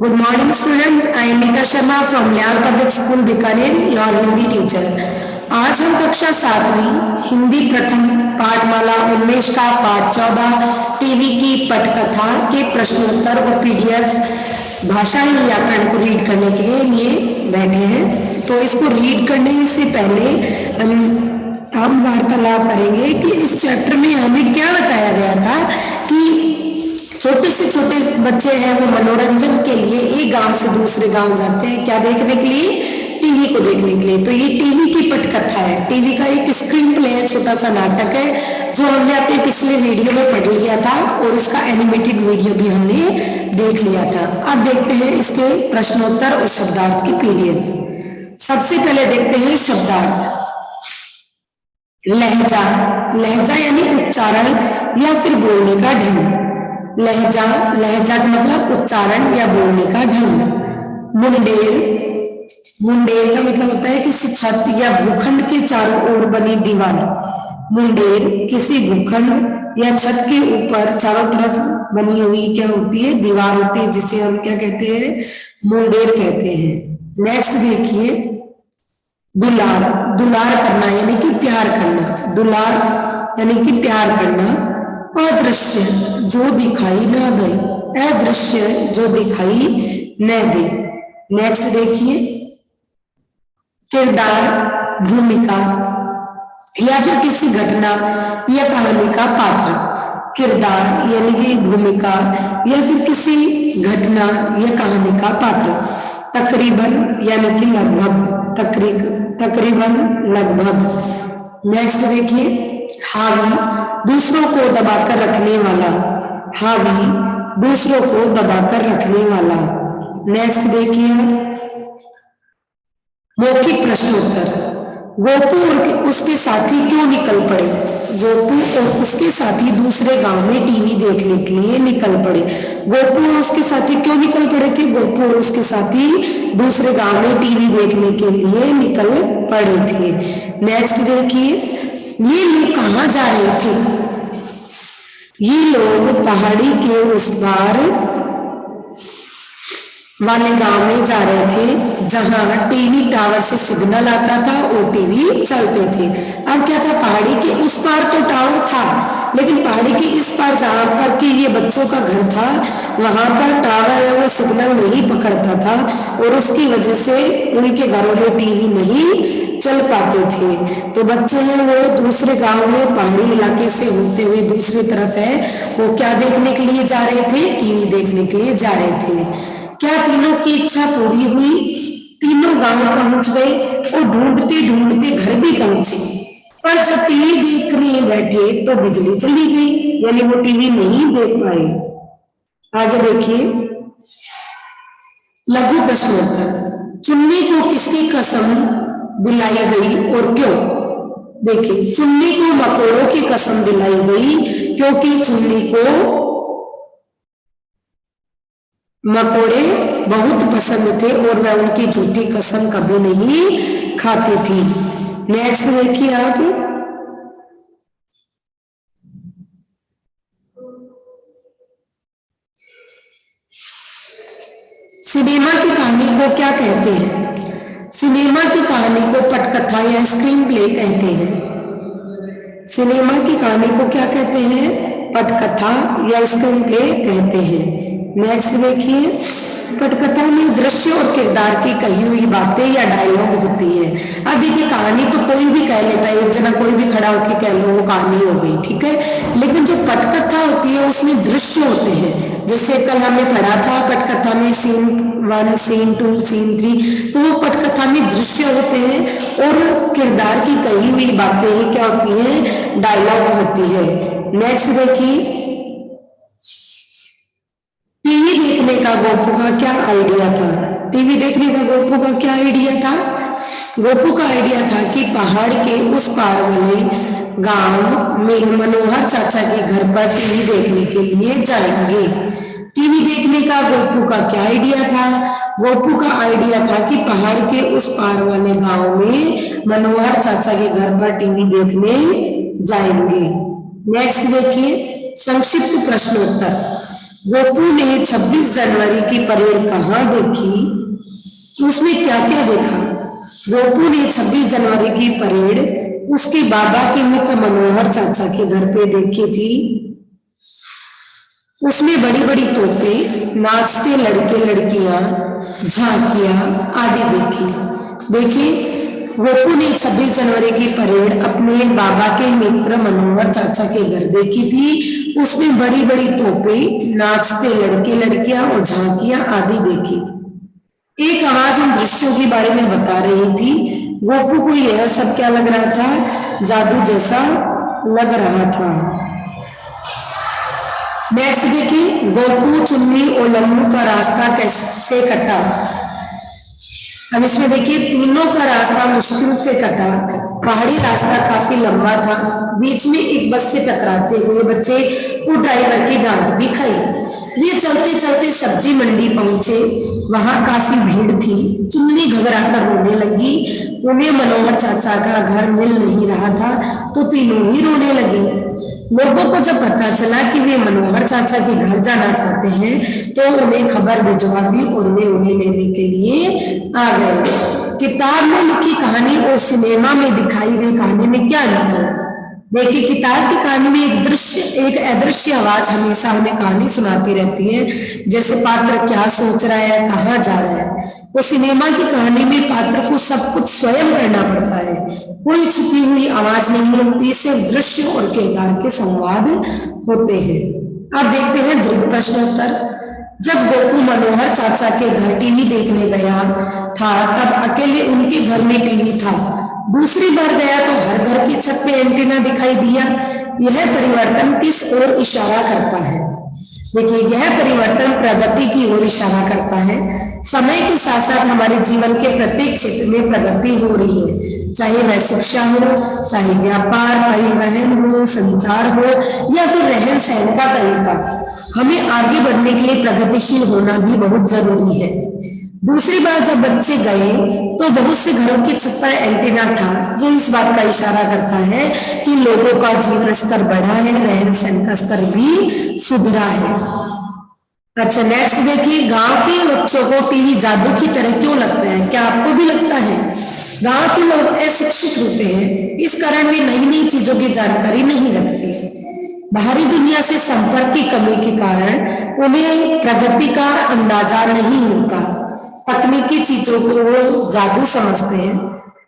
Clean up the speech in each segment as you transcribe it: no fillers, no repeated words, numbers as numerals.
Good morning students, I am Nika Sharma from Lyall Public School Bikaner, your Hindi teacher. आज हम कक्षा 7वीं हिंदी प्रथम पाठमाला उन्मेष का पाठ 14 टीवी की पटकथा के प्रश्नोत्तर और पीडीएफ भाषा एवं व्याकरण को रीड करने के लिए बैठे हैं। तो इसको रीड करने से पहले हम वार्तालाप करेंगे कि इस चैप्टर में हमें क्या बताया गया था कि छोटे से छोटे बच्चे हैं वो मनोरंजन के लिए एक गांव से दूसरे गांव जाते हैं, क्या देखने के लिए? टीवी को देखने के लिए। तो ये टीवी की पटकथा है, टीवी का एक स्क्रीन प्ले है, छोटा सा नाटक है जो हमने अपने पिछले वीडियो में पढ़ लिया था और इसका एनिमेटेड वीडियो भी हमने देख लिया था। अब देखते हैं इसके प्रश्नोत्तर और शब्दार्थ की पीडीएफ। सबसे पहले देखते हैं शब्दार्थ। लहजा, लहजा यानी उच्चारण या फिर बोलने का ढंग। लहजा, लहजा का मतलब उच्चारण या बोलने का ढंग। मुंडेर, मुंडेर का मतलब होता है किसी छत या भूखंड के चारों ओर बनी दीवार। मुंडेर किसी भूखंड या छत के ऊपर चारों तरफ बनी हुई क्या होती है? दीवार होती है, जिसे हम क्या कहते हैं? मुंडेर कहते हैं। नेक्स्ट देखिए दुलार, दुलार करना यानी कि प्यार करना। दुलार यानी कि प्यार करना। अदृश्य जो दिखाई न दे, अदृश्य जो दिखाई न दे। नेक्स्ट देखिए किरदार, भूमिका या फिर किसी घटना या कहानी का पात्र। किरदार यानी कि भूमिका या फिर किसी घटना या कहानी का पात्र। तकरीबन यानी कि लगभग, तकरीबन लगभग। नेक्स्ट देखिए हावी, दूसरों को दबाकर रखने वाला। हावी दूसरों को दबाकर रखने वाला। नेक्स्ट देखिए मौखिक प्रश्नोत्तर। गोपू और उसके साथी क्यों निकल पड़े? गोपू और उसके साथी दूसरे गांव में टीवी देखने के लिए निकल पड़े। गोपू और उसके साथी क्यों निकल पड़े थे? गोपू और उसके साथी दूसरे गांव में टीवी देखने के लिए निकल पड़े थे। नेक्स्ट देखिए ये लोग कहाँ जा रहे थे? ये लोग पहाड़ी के उस पार वाले गांव में जा रहे थे जहां टीवी टावर से सिग्नल आता था और टीवी चलते थे। अब क्या था, पहाड़ी के उस पार तो टावर था, लेकिन पहाड़ी के इस पार जहां पर कि ये बच्चों का घर था वहां पर टावर है वो सिग्नल नहीं पकड़ता था और उसकी वजह से उनके घरों में टीवी नहीं चल पाते थे। तो बच्चे हैं वो दूसरे गांव में पहाड़ी इलाके से होते हुए दूसरी तरफ है वो क्या देखने के लिए जा रहे थे? टीवी देखने के लिए जा रहे थे। क्या तीनों की इच्छा पूरी हुई? तीनों गांव पहुंच गए और ढूंढते ढूंढते घर भी पहुंचे, पर जब टीवी देखने बैठे तो बिजली चली गई, यानी वो टीवी नहीं देख पाए। आगे देखिए लघु प्रश्नोत्तर। चुन्नी को किसकी कसम दिलाई गई और क्यों? देखिए चुन्नी को मकोड़ों की कसम दिलाई गई क्योंकि चुन्नी को मकोड़े बहुत पसंद थे और वह उनकी झूठी कसम कभी नहीं खाती थी। नेक्स्ट देखिए आप सिनेमा की कहानी को क्या कहते हैं? सिनेमा की कहानी को पटकथा या स्क्रीन प्ले कहते हैं। सिनेमा की कहानी को क्या कहते हैं? पटकथा या स्क्रीन प्ले कहते हैं। नेक्स्ट देखिए पटकथा में दृश्य और किरदार की कही हुई बातें या डायलॉग होती है। अब देखिए कहानी तो कोई भी कह लेता है, एक जना कोई भी खड़ा होकर कह लो वो कहानी हो गई, ठीक है। लेकिन जो पटकथा होती है उसमें दृश्य होते हैं। जैसे कल हमने पढ़ा था पटकथा में सीन 1, सीन 2, सीन 3, तो वो पटकथा में दृश्य होते हैं और किरदार की कही हुई बातें ही क्या होती है? डायलॉग होती है। नेक्स्ट देखिए टीवी देखने का गोपू का क्या आइडिया था? टीवी देखने का गोपू का क्या आइडिया था? गोपू का आइडिया था कि पहाड़ के उस पार वाले गांव में मनोहर चाचा के घर पर टीवी देखने के लिए जाएंगे। टीवी देखने का गोपू का क्या आइडिया था? गोपू का आइडिया था कि पहाड़ के उस पार वाले गांव में मनोहर चाचा के घर पर टीवी देखने जाएंगे। नेक्स्ट देखिए संक्षिप्त प्रश्नोत्तर। गोपू ने 26 जनवरी की परेड कहाँ देखी? उसने क्या क्या देखा? गोपू ने 26 जनवरी की परेड उसके बाबा के मित्र मनोहर चाचा के घर पे देखी थी। उसमें बड़ी बड़ी तोपें, नाचते लड़के लड़कियां, झांकियां आदि देखी। देखिए, गोपू ने 26 जनवरी की परेड अपने बाबा के मित्र मनोहर चाचा के घर देखी थी। उसमें बड़ी बड़ी तोपें, नाचते लड़के लड़कियां और झांकियां आदि देखी। एक आवाज उन दृश्यों के बारे में बता रही थी। गोपू को यह सब क्या लग रहा था? जादू जैसा लग रहा था। नेक्स्ट देखिए, गोपू, चुन्नी और लल्लू का रास्ता कैसे कटा? अब इसमें देखिए, तीनों का रास्ता मुश्किल से कटा। पहाड़ी रास्ता काफी लंबा था। बीच में एक बस से टकराते हुए बच्चे को ड्राइवर की डांट भी खाई। वे चलते चलते सब्जी मंडी पहुंचे। वहां काफी भीड़ थी। चुन्नी घबराकर रोने लगी। उन्हें मनोहर चाचा का घर मिल नहीं रहा था तो तीनों ही रोने लगे। लोगों को जब पता चला कि वे मनोहर चाचा के घर जाना चाहते हैं तो उन्हें खबर भिजवा दी और वे उन्हें लेने के लिए आ गए। किताब में लिखी कहानी और सिनेमा में दिखाई गई कहानी में क्या अंतर है? देखिए, किताब की कहानी में एक अदृश्य आवाज हमेशा हमें कहानी सुनाती रहती है, जैसे पात्र क्या सोच रहा है, कहाँ जा रहा है। वो सिनेमा की कहानी में पात्र को सब कुछ स्वयं करना पड़ता है। कोई छुपी हुई आवाज नहीं होती, सिर्फ दृश्य और किरदार के संवाद होते हैं। अब देखते हैं दीर्घ प्रश्नोत्तर। जब गोपू मनोहर चाचा के घर टीवी देखने गया था तब अकेले उनके घर में टीवी था। दूसरी बार गया तो हर घर की छत पे एंटीना दिखाई दिया। यह परिवर्तन किस ओर इशारा करता है? देखिए, यह परिवर्तन प्रगति की ओर इशारा करता है। समय के साथ साथ हमारे जीवन के प्रत्येक क्षेत्र में प्रगति हो रही है, चाहे वह शिक्षा हो, चाहे व्यापार, परिवहन हो, संचार हो या फिर रहन सहन का तरीका। हमें आगे बढ़ने के लिए प्रगतिशील होना भी बहुत जरूरी है। दूसरी बार जब बच्चे गए तो बहुत से घरों की छत पर एंटीना था, जो इस बात का इशारा करता है कि लोगों का जीवन स्तर बढ़ा है, रहन सहन का स्तर भी सुधरा है। अच्छा, नेक्स्ट देखिए, गांव के बच्चों को टीवी जादू की तरह क्यों लगता है? क्या आपको भी लगता है? गांव के लोग अशिक्षित होते हैं, इस कारण वे नई नई चीजों की जानकारी नहीं रखते। बाहरी दुनिया से संपर्क की कमी के कारण उन्हें प्रगति का अंदाजा नहीं होता। तकनीकी चीजों को वो जादू समझते हैं।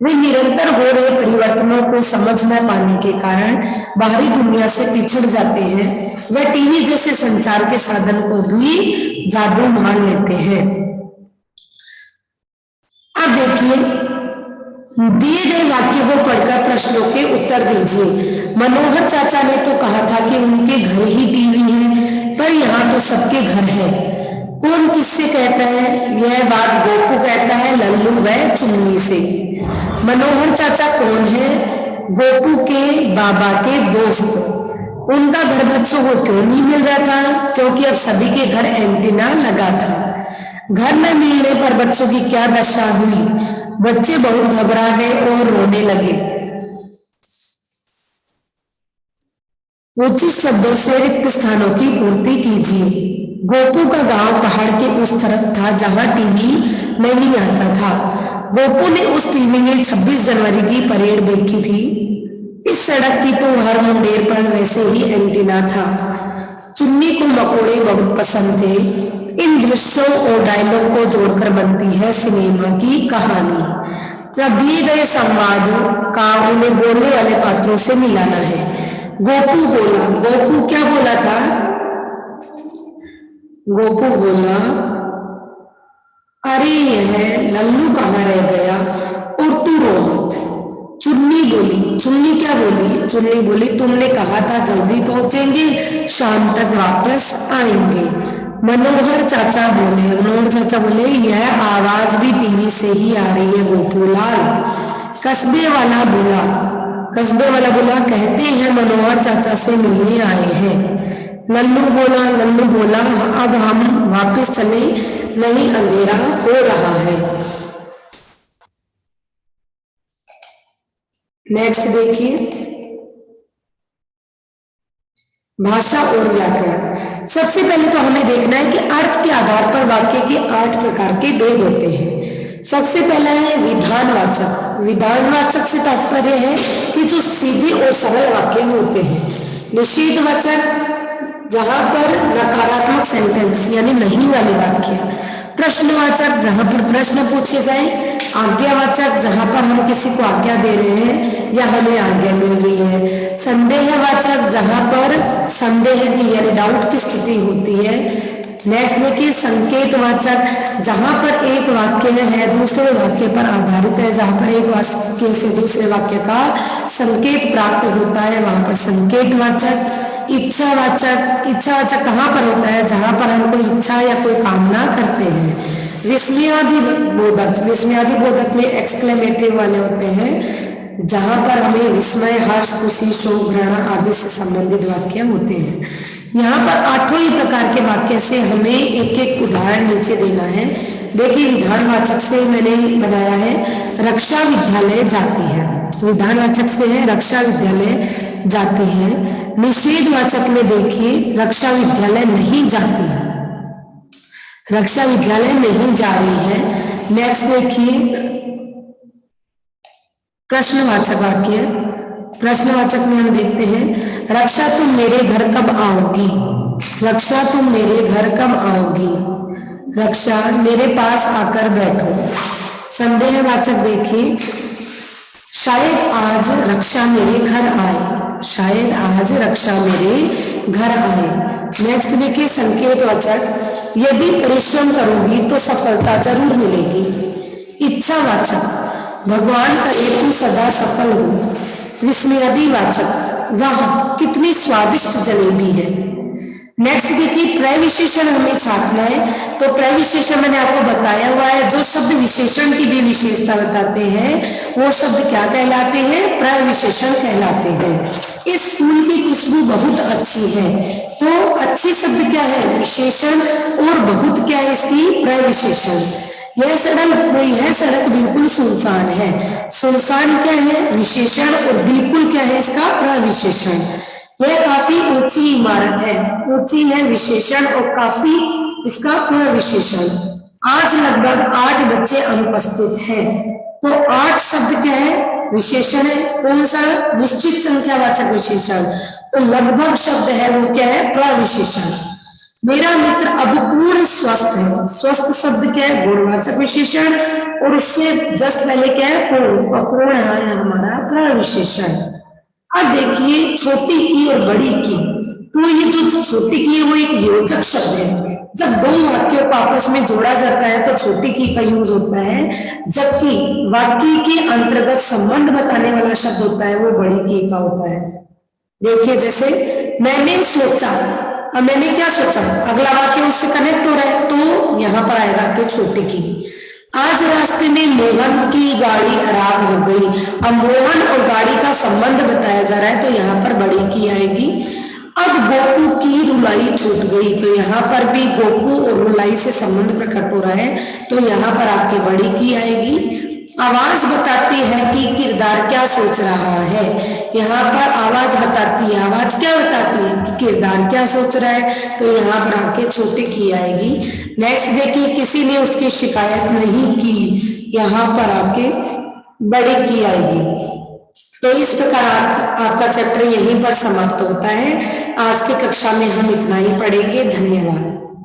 वे निरंतर हो रहे परिवर्तनों को समझ न पाने के कारण बाहरी दुनिया से पिछड़ जाते हैं। वे टीवी जैसे संचार के साधन को भी जादू मान लेते हैं। अब देखिए, दिए गए वाक्य को पढ़कर प्रश्नों के उत्तर दीजिए। मनोहर चाचा ने तो कहा था कि उनके घर ही टीवी है, पर यहाँ तो सबके घर है। कौन किससे कहता है? यह बात गोपू कहता है लल्लू व चुन्नी से। मनोहर चाचा कौन है? गोपू के बाबा के दोस्त। उनका घर बच्चों को क्यों नहीं मिल रहा था? क्योंकि अब सभी के घर एंटीना लगा था। घर में मिलने पर बच्चों की क्या दशा हुई? बच्चे बहुत घबरा गए और रोने लगे। उचित शब्दों से रिक्त स्थानों की पूर्ति कीजिए। गोपू का गांव पहाड़ के उस तरफ था जहां टीवी नहीं आता था। गोपू ने उस टीवी में 26 जनवरी की परेड देखी थी। इस सड़क की तो हर मुंडेर पर वैसे ही एंटीना था। चुन्नी को मकोड़े बहुत पसंद थे। इन दृश्यों और डायलॉग को जोड़कर बनती है सिनेमा की कहानी। जब दिए गए संवाद का उन्हें बोलने वाले पात्रों से मिलाना है। गोपू बोला। गोपू क्या बोला था? गोपू बोला, अरे यह लल्लू कहाँ रह गया और तू रो मत। चुन्नी बोली। चुन्नी क्या बोली? चुन्नी बोली, तुमने कहा था जल्दी पहुंचेंगे, शाम तक वापस आएंगे। मनोहर चाचा बोले यह आवाज भी टीवी से ही आ रही है गोपूलाल। कस्बे वाला बोला कहते हैं मनोहर चाचा से मिलने आए हैं। लल्लू बोला अब हम वापस चले, नहीं अंधेरा हो रहा है। नेक्स्ट देखिए, भाषा और व्याकरण। सबसे पहले तो हमें देखना है कि अर्थ के आधार पर वाक्य के 8 प्रकार के भेद होते हैं। सबसे पहला है विधानवाचक। विधानवाचक से तात्पर्य है कि जो सीधे और सरल वाक्य होते हैं। निषेधवाचक, जहां पर नकारात्मक सेंटेंस यानी नहीं वाले वाक्य। प्रश्नवाचक, जहां पर प्रश्न पूछे जाए। आज्ञावाचक, जहां पर हम किसी को आज्ञा दे रहे हैं या हमें आज्ञा मिल रही है। संदेहवाचक, जहां पर संदेह की यानी डाउट की स्थिति होती है। नेक्स्ट देखिए संकेतवाचक, जहां पर एक वाक्य है दूसरे वाक्य पर आधारित है, जहां पर एक वाक्य से दूसरे वाक्य का संकेत प्राप्त होता है, वहां पर संकेतवाचक। इच्छावाचक, इच्छावाचक कहाँ पर होता है, जहां पर हम कोई इच्छा या कोई कामना करते हैं। विस्मयादिबोधक, विस्मयादिबोधक में एक्सक्लेमेटिव वाले होते हैं, जहां पर हमें विस्मय, हर्ष, खुशी, शोक, घृणा आदि से संबंधित वाक्य होते हैं। यहाँ पर 8 ही प्रकार के वाक्य से हमें एक एक उदाहरण नीचे देना है। देखिए विधानवाचक से मैंने बनाया है रक्षा विद्यालय जाती है। विधानवाचक से है रक्षा विद्यालय जाती है। निषेधवाचक में देखिए रक्षा विद्यालय नहीं जाती है, रक्षा विद्यालय नहीं जा रही है। नेक्स्ट देखिए प्रश्नवाचक वाक्य। प्रश्नवाचक में हम देखते हैं रक्षा तुम मेरे घर कब आओगी। रक्षा तुम मेरे घर कब आओगी। रक्षा मेरे पास आकर बैठो। संदेहवाचक देखिए शायद आज रक्षा मेरे घर आए। शायद आज रक्षा मेरे घर आए। नेक्स्ट देखिए संकेतवाचक, यदि परिश्रम करोगी तो सफलता जरूर मिलेगी। इच्छावाचक, भगवान करे तू सदा सफल हो। विस्मयादिवाचक, वाह कितनी स्वादिष्ट जलेबी है। नेक्स्ट देखिए प्रविशेषण हमें छापना है, तो प्रविशेषण मैंने आपको बताया हुआ है, जो शब्द विशेषण की भी विशेषता बताते हैं वो शब्द क्या कहलाते हैं, प्रविशेषण कहलाते हैं। इस फूल की खुशबू बहुत अच्छी है, तो अच्छी शब्द क्या है, विशेषण, और बहुत क्या है इसकी, प्रविशेषण। यह सड़क बिल्कुल सुनसान है। सुनसान क्या है, विशेषण, और बिल्कुल क्या है इसका, प्रविशेषण। यह काफी ऊंची इमारत है, ऊंची है विशेषण, और काफी इसका प्रविशेषण। आज लगभग 8 बच्चे अनुपस्थित हैं, तो 8 शब्द क्या है, विशेषण है। कौन सा, निश्चित संख्यावाचक विशेषण। तो लगभग शब्द है वो क्या है, प्रविशेषण। मेरा मित्र अब पूर्ण स्वस्थ है। स्वस्थ शब्द क्या है, गुणवाचक विशेषण, और उससे जस्ट पहले क्या है, पूर्ण, और पूर्ण है हमारा प्रविशेषण। अब देखिए छोटी की और बड़ी की, तो ये जो छोटी की है वो एक योजक शब्द है। जब 2 वाक्यों को आपस में जोड़ा जाता है तो छोटी की का यूज होता है, जबकि वाक्य के अंतर्गत संबंध बताने वाला शब्द होता है वो बड़ी की का होता है। देखिए जैसे मैंने सोचा, अब मैंने क्या सोचा, अगला वाक्य उससे कनेक्ट हो रहा है, तो यहाँ पर आएगा कि छोटी की। आज रास्ते में मोहन की गाड़ी खराब हो गई। अब मोहन और गाड़ी का संबंध बताया जा रहा है, तो यहाँ पर बड़ी की आएगी। अब गोपू की रुलाई छूट गई, तो यहाँ पर भी गोपू और रुलाई से संबंध प्रकट हो रहा है, तो यहाँ पर आपकी बड़ी की आएगी। आवाज बताती है कि किरदार क्या सोच रहा है। यहाँ पर आवाज बताती है, आवाज क्या बताती है कि किरदार क्या सोच रहा है, तो यहाँ पर आपके छोटे की आएगी। नेक्स्ट देखिए किसी ने उसकी शिकायत नहीं की, यहाँ पर आपके बड़ी की आएगी। तो इस प्रकार आपका चैप्टर यहीं पर समाप्त होता है। आज की कक्षा में हम इतना ही पढ़ेंगे। धन्यवाद।